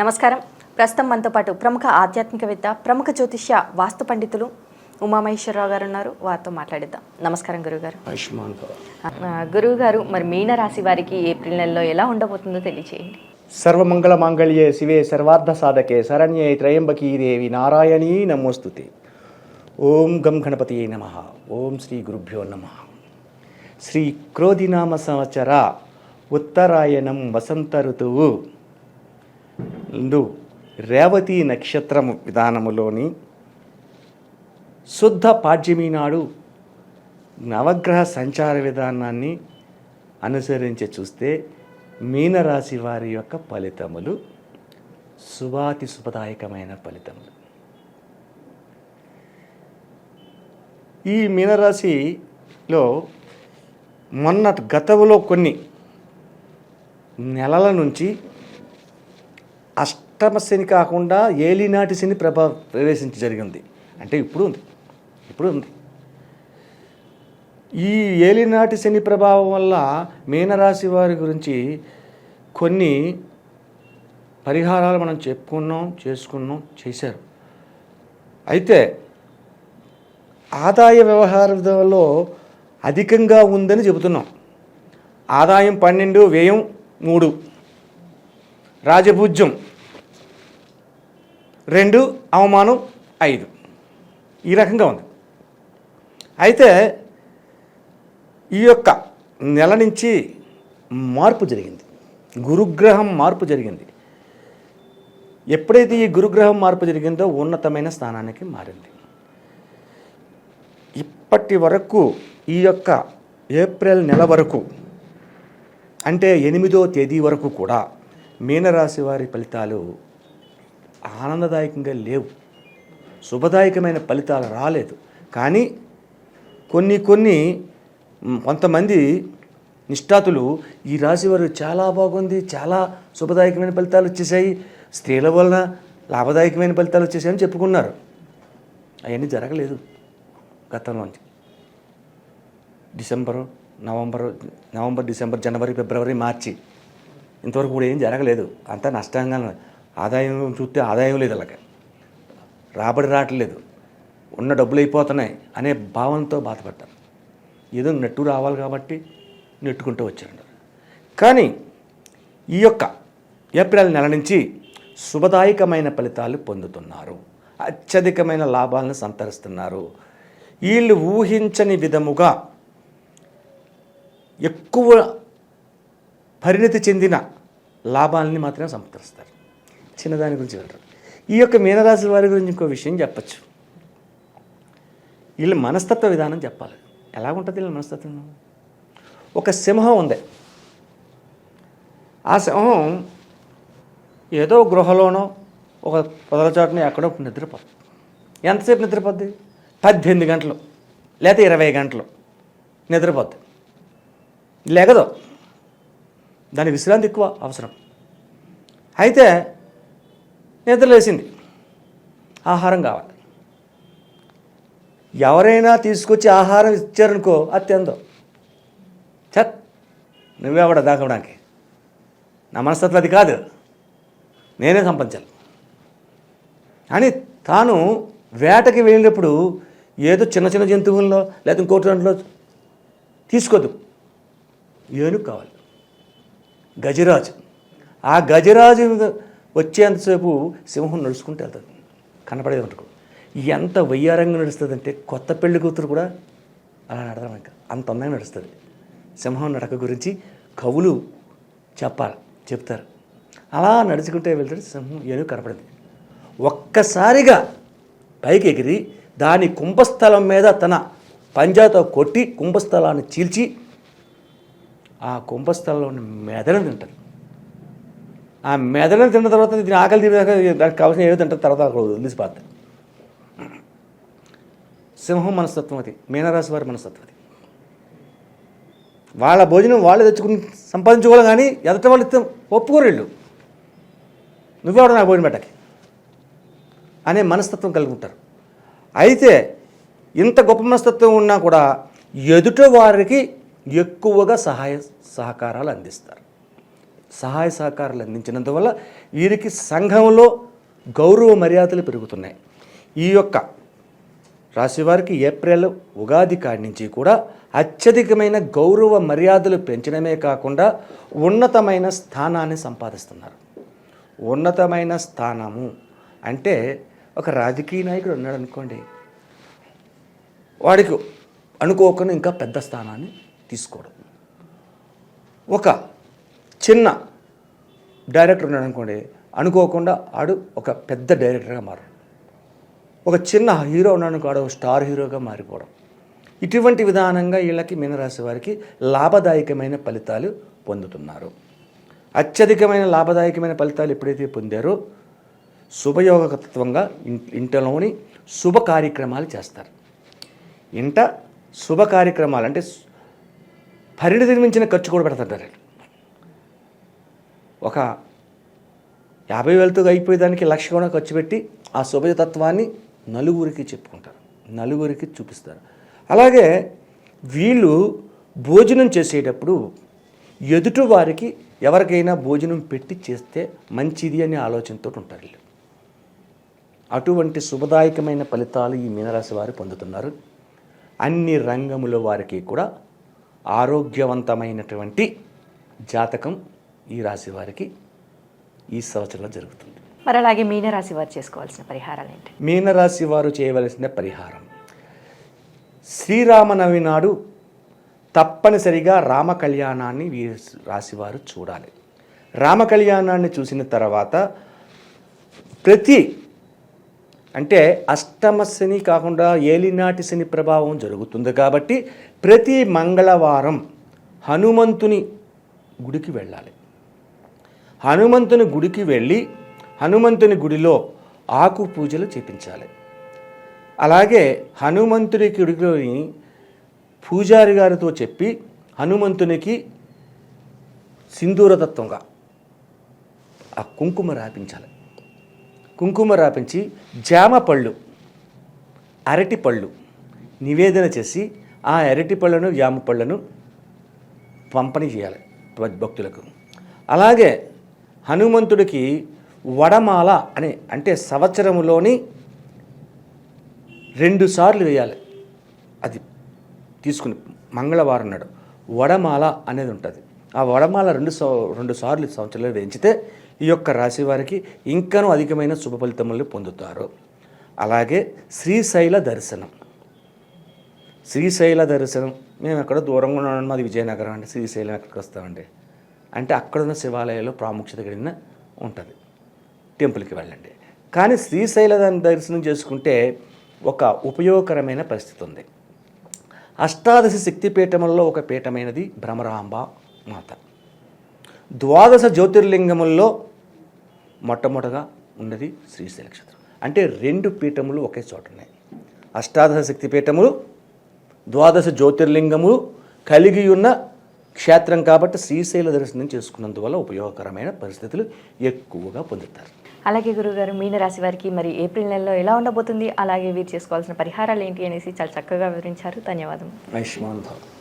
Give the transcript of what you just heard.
నమస్కారం. ప్రస్తుతం మనతో పాటు ప్రముఖ ఆధ్యాత్మికవేత్త, ప్రముఖ జ్యోతిష్య వాస్తు పండితులు ఉమామహేశ్వరరావు గారు ఉన్నారు. వారితో మాట్లాడిద్దాం. నమస్కారం గురువుగారు. గురువుగారు, మరి మీనరాశి వారికి ఏప్రిల్ నెలలో ఎలా ఉండబోతుందో తెలియచేయండి. సర్వమంగళ మాంగళ్యే శివే సర్వార్థ సాధకే శరణ్యే త్రయంబకీ దేవి నారాయణీ నమోస్తుతే. ఓం గం గణపతియే నమః. ఓం శ్రీ గురుభ్యో నమః. శ్రీ క్రోధినామ సంవత్సర ఉత్తరాయణం వసంత ఋతువు రేవతి నక్షత్రము విధానములోని శుద్ధ పాడ్యమి నాడు నవగ్రహ సంచార విధానాన్ని అనుసరించి చూస్తే మీనరాశి వారి యొక్క ఫలితములు శుభాతి శుభదాయకమైన ఫలితములు. ఈ మీనరాశిలో గతంలో కొన్ని నెలల నుంచి అష్టమ శని కాకుండా ఏలినాటి శని ప్రవేశించి జరిగింది. అంటే ఇప్పుడు ఉంది. ఈ ఏలినాటి శని ప్రభావం వల్ల మీనరాశి వారి గురించి కొన్ని పరిహారాలు మనం చేసుకున్నాం చేశారు. అయితే ఆదాయ వ్యవహారంలో అధికంగా ఉందని చెబుతున్నాం. ఆదాయం 12, వ్యయం 3, రాజపూజ్యం 2, అవమానం 5, ఈ రకంగా ఉంది. అయితే ఈ యొక్క నెల నుంచి మార్పు జరిగింది, గురుగ్రహం మార్పు జరిగింది. ఎప్పుడైతే ఈ గురుగ్రహం మార్పు జరిగిందో ఉన్నతమైన స్థానానికి మారింది. ఇప్పటి వరకు ఈ యొక్క ఏప్రిల్ నెల వరకు, అంటే 8వ తేదీ వరకు కూడా మీనరాశి వారి ఫలితాలు ఆనందదాయకంగా లేవు, శుభదాయకమైన ఫలితాలు రాలేదు. కానీ కొంతమంది నిష్ఠాతులు ఈ రాశి వారు చాలా బాగుంది, చాలా శుభదాయకమైన ఫలితాలు వచ్చేసాయి, స్త్రీల వలన లాభదాయకమైన ఫలితాలు వచ్చేసాయని చెప్పుకున్నారు. అవన్నీ జరగలేదు. గతంలోంచి నవంబర్, డిసెంబర్, జనవరి, ఫిబ్రవరి, మార్చి ఇంతవరకు కూడా ఏం జరగలేదు. అంతా నష్టంగా, ఆదాయం చూస్తే ఆదాయం లేదు, అలాగే రాబడి రావట్లేదు, ఉన్న డబ్బులు అయిపోతున్నాయి అనే భావనతో బాధపడ్డారు. ఏదో నెట్టు రావాలి కాబట్టి నెట్టుకుంటూ వచ్చారు. కానీ ఈ యొక్క ఏప్రిల్ నెల నుంచి శుభదాయకమైన ఫలితాలు పొందుతున్నారు, అత్యధికమైన లాభాలను సంతరిస్తున్నారు. వీళ్ళు ఊహించని విధముగా ఎక్కువ పరిణతి చెందిన లాభాలని మాత్రమే సంతరిస్తారు. చిన్నదాని గురించి వెళ్ళరు. ఈ యొక్క మీనరాశి వారి గురించి ఇంకో విషయం చెప్పచ్చు. వీళ్ళ మనస్తత్వ విధానం చెప్పాలి. ఎలాగుంటుంది వీళ్ళ మనస్తత్వం? ఒక సింహం ఉంది. ఆ సింహం ఏదో గృహలోనో ఒక పొదల చాటున ఎక్కడో నిద్రపోద్ది. ఎంతసేపు నిద్రపోద్ది? 18 గంటలు లేకపోతే 20 గంటలు నిద్రపోద్ది. లేగదు. దాని విశ్రాంతి ఎక్కువ అవసరం. అయితే నిద్రలేసింది, ఆహారం కావాలి. ఎవరైనా తీసుకొచ్చి ఆహారం ఇచ్చారనుకో, అది తిందో. నువ్వెవడ దాకడానికి? నా మనస్తత్వం అది కాదు, నేనే సంపాదించాలి అని తాను వేటకి వెళ్ళినప్పుడు ఏదో చిన్న చిన్న జంతువుల్లో లేదా ఇంకోటి దాంట్లో తీసుకోదు. ఏనుగు కావాలి, గజరాజు. ఆ గజరాజు వచ్చేంతసేపు సింహం నడుచుకుంటూ వెళ్తుంది, కనపడేది అనుకో. ఎంత వయ్యారంగా నడుస్తుందంటే కొత్త పెళ్లి కూతురు కూడా అలా నడదాం, ఇంకా అంత అందంగా నడుస్తుంది. సింహం నడక గురించి కవులు చెప్తారు. అలా నడుచుకుంటే వెళ్తాడు సింహం. ఏనుగు కనపడింది. ఒక్కసారిగా పైకి ఎగిరి దాని కుంభస్థలం మీద తన పంజాతో కొట్టి కుంభస్థలాన్ని చీల్చి ఆ కుంభస్థలంలోని మెదడుని తింటారు. ఆ మెదడుని తిన్న తర్వాత దీని ఆకలి తీరేదాకా దానికి కావాల్సిన ఏదో తింటారు, తర్వాత వదిలిసిపోతారు. సింహం మనస్తత్వం అది, మీనరాశి వారి మనస్తత్వం అది. వాళ్ళ భోజనం వాళ్ళే తెచ్చుకుని సంపాదించుకోవాలి, కానీ ఎదట వాళ్ళు ఇస్తే ఒప్పుకోరు. వీళ్ళు నువ్వెవడ నాకు భోజనం పెట్టకి అనే మనస్తత్వం కలిగి ఉంటారు. అయితే ఇంత గొప్ప మనస్తత్వం ఉన్నా కూడా ఎదుట వారికి ఎక్కువగా సహాయ సహకారాలు అందిస్తారు. సహాయ సహకారాలు అందించినందువల్ల వీరికి సంఘంలో గౌరవ మర్యాదలు పెరుగుతున్నాయి. ఈ యొక్క రాశివారికి ఏప్రిల్ ఉగాది కాడి నుంచి కూడా అత్యధికమైన గౌరవ మర్యాదలు పెంచడమే కాకుండా ఉన్నతమైన స్థానాన్ని సంపాదిస్తున్నారు. ఉన్నతమైన స్థానము అంటే ఒక రాజకీయ నాయకుడు ఉన్నాడు అనుకోండి, వాడికి అనుకోకుండా ఇంకా పెద్ద స్థానాన్ని తీసుకోవడం. ఒక చిన్న డైరెక్టర్ ఉన్నాడు అనుకోండి, అనుకోకుండా ఆడు ఒక పెద్ద డైరెక్టర్గా మారడం. ఒక చిన్న హీరో ఉన్నాడు ఆడు స్టార్ హీరోగా మారిపోవడం. ఇటువంటి విధానంగా వీళ్ళకి మీనరాశి వారికి లాభదాయకమైన ఫలితాలు పొందుతున్నారు. అత్యధికమైన లాభదాయకమైన ఫలితాలు ఎప్పుడైతే పొందారో శుభయోగతత్వంగా ఇంటలోని శుభ కార్యక్రమాలు చేస్తారు. ఇంట శుభ కార్యక్రమాలు అంటే పరిణితిని మించిన ఖర్చు కూడా పెడుతుంటారు. ఒక 50,000తో అయిపోయేదానికి 1,00,000 కూడా ఖర్చు పెట్టి ఆ శుభతత్వాన్ని నలుగురికి చెప్పుకుంటారు, నలుగురికి చూపిస్తారు. అలాగే వీళ్ళు భోజనం చేసేటప్పుడు ఎదుటి వారికి ఎవరికైనా భోజనం పెట్టి చేస్తే మంచిది అనే ఆలోచనతో ఉంటారు వీళ్ళు. అటువంటి శుభదాయకమైన ఫలితాలు ఈ మీనరాశి వారు పొందుతున్నారు. అన్ని రంగముల వారికి కూడా ఆరోగ్యవంతమైనటువంటి జాతకం ఈ రాశి వారికి ఈ సంవత్సరంలో జరుగుతుంది. మరి అలాగే మీనరాశి వారు చేసుకోవాల్సిన పరిహారాలు ఏంటి? మీనరాశి వారు చేయవలసిన పరిహారం, శ్రీరామనవమి నాడు తప్పనిసరిగా రామ కళ్యాణాన్ని ఈ రాశివారు చూడాలి. రామ కళ్యాణాన్ని చూసిన తర్వాత అంటే అష్టమ శని కాకుండా ఏలినాటి శని ప్రభావం జరుగుతుంది కాబట్టి ప్రతి మంగళవారం హనుమంతుని గుడికి వెళ్ళాలి. హనుమంతుని గుడికి వెళ్ళి హనుమంతుని గుడిలో ఆకు పూజలు చేపించాలి. అలాగే హనుమంతుని గుడిలోని పూజారి గారితో చెప్పి హనుమంతునికి సింధూరతత్వంగా ఆ కుంకుమ రాపించాలి. కుంకుమ రాపించి జామ పళ్ళు, అరటి పళ్ళు నివేదన చేసి ఆ అరటి పళ్ళను జామ పళ్ళను పంపిణీ చేయాలి భక్తులకు. అలాగే హనుమంతుడికి వడమాల అంటే సంవత్సరములోని 2 సార్లు వేయాలి. అది తీసుకుని మంగళవారం నాడు వడమాల అనేది ఉంటుంది. ఆ వడమాల 2 సార్లు సంవత్సరంలో వేయించితే ఈ యొక్క రాశి వారికి ఇంకనూ అధికమైన శుభ ఫలితములు పొందుతారు. అలాగే శ్రీశైల దర్శనం. శ్రీశైల దర్శనం మేము ఎక్కడో దూరంగా ఉన్నాం, మాది విజయనగరం అంటే శ్రీశైలం ఎక్కడికి వస్తామండి అంటే అక్కడున్న శివాలయంలో ప్రాముఖ్యత కలిగిన ఉంటుంది, టెంపుల్కి వెళ్ళండి. కానీ శ్రీశైల దర్శనం చేసుకుంటే ఒక ఉపయోగకరమైన పరిస్థితి ఉంది. అష్టాదశ శక్తిపీఠములలో ఒక పీఠమైనది భ్రమరాంబ మాత. 12 జ్యోతిర్లింగముల్లో మొట్టమొదటగా ఉన్నది శ్రీశైల క్షేత్రం. అంటే 2 పీఠములు ఒకే చోట ఉన్నాయి. అష్టాదశ శక్తిపీఠములు 12 జ్యోతిర్లింగములు కలిగి ఉన్న క్షేత్రం కాబట్టి శ్రీశైల దర్శనం చేసుకున్నందువల్ల ఉపయోగకరమైన పరిస్థితులు ఎక్కువగా పొందుతారు. అలాగే గురుగారు, మీనరాశి వారికి మరి ఏప్రిల్ నెలలో ఎలా ఉండబోతుంది, అలాగే వీరు చేసుకోవాల్సిన పరిహారాలు ఏంటి అనేసి చాలా చక్కగా వివరించారు. ధన్యవాదం. ఆయుష్మాన్ భవ.